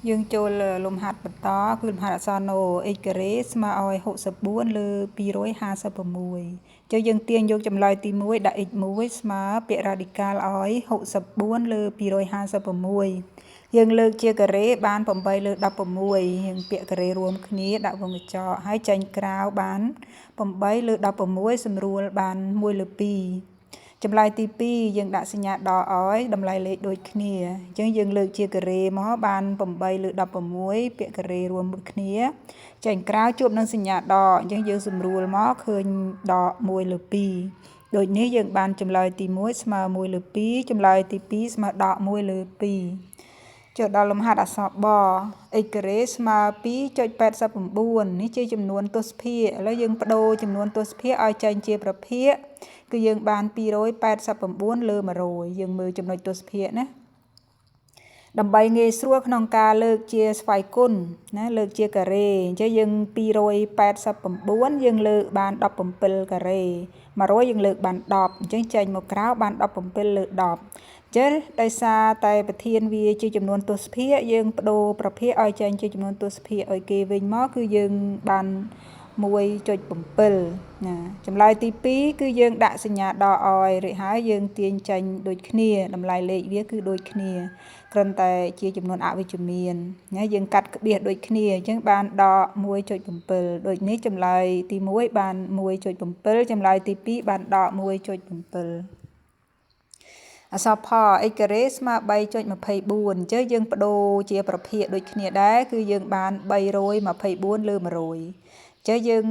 យើងចូលលំហាត់បន្តគឺលំហាត់អក្សរ No x ការ៉េស្មើឲ្យ64លើ256ចុះយើងទាញយកចម្លើយទី1ដាក់ x1 ស្មើពាក្យ radical ឲ្យ64លើ256យើងលើកជាការ៉េបាន8លើ16យើងពាក្យការ៉េរួមគ្នាដាក់វងកញ្ចក់ហើយចេញក្រៅបាន8លើ16សម្រួលបាន1លើ2ចម្លើយទី2យើងដាក់សញ្ញាដកឲ្យតម្លៃលេខដូចគ្នាអញ្ចឹងយើងលើកជាការ៉េមកបាន8លើ16ពាក្យការ៉េរួមមួយគ្នាចេញក្រៅជួបនឹងសញ្ញាដកអញ្ចឹងយើងសម្រួលមកឃើញដក1លើ2ដូចនេះយើងបានចម្លើយទី1ស្មើ1លើ2ចម្លើយទី2ស្មើដក1លើ2ចូលដល់លំហាត់អក្សរបx ការ៉េស្មើ2.89នេះជាចំនួនទស្សភាគឥឡូវយើងបដូរចំនួនទស្សភាគឲ្យចេញជាប្រភាគគឺយើងបាន289លើ100យើងមើលចំណុចទស្សភាគណាដើម្បីងាយស្រួលក្នុងការលើកជាស្វ័យគុណណាលើកជាការ៉េអញ្ចឹងយើង289យើងលើកបាន17ការ៉េ100យើងលើកបាន10អញ្ចឹងចេញមកក្រៅបាន17លើ10ចេះដោយសារតែប្រធានវាជាចំនួនទស្សភាគយើងបដូរប្រភាគឲ្យចេញជាចំនួនទស្សភាគឲ្យគេវិញមកគឺយើងបាន1.7ណាចម្លើយទី2គឺយើងដាក់សញ្ញាដកឲ្យរួចហើយយើងទាញចេញដូចគ្នាតម្លៃលេខវាគឺដូចគ្នាគ្រាន់តែជាចំនួនអវិជ្ជមានណាយើងកាត់ក្បៀសដូចគ្នាអញ្ចឹងបានដក1.7ដូចនេះចម្លើយទី1បាន1.7ចម្លើយទី2បានដក1.7អក្សរផ x ការ៉េស្មើ3.24អញ្ចឹងយើងបដូរជាប្រភាគដូចគ្នាដែរគឺយើងបាន324លើ100ចេះយើង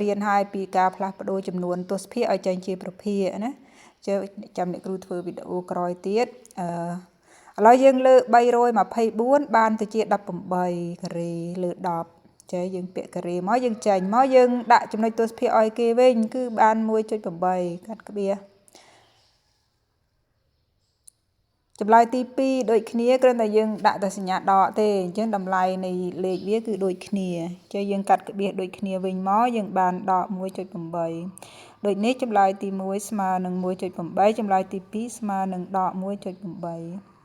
រៀនឲ្យពីការផ្លាស់ប្ដូរចំនួនទស្សភាគឲ្យចេញជាប្រភាគណាចេះចាំអ្នកគ្រូធ្វើវីដេអូក្រោយទៀតឥឡូវយើងលើក324បានទៅជា18ការ៉េលើ10ចេះយើងពាក់ការ៉េមកយើងចេញមកយើងដាក់ចំណុចទស្សភាគឲ្យគេវិញគឺបាន1.8កាត់ក្បៀសចម្លើយទី2ដូចគ្នាគ្រាន់តែយើងដាក់តែសញ្ញាដកទេអញ្ចឹងតម្លៃនៃលេខវាគឺដូចគ្នាចេះយើងកាត់ក្បៀសដូចគ្នាវិញមកយើងបានដក1.8ដូចនេះចម្លើយទី1ស្មើនឹង1.8ចម្លើយទី2ស្មើនឹងដក1.8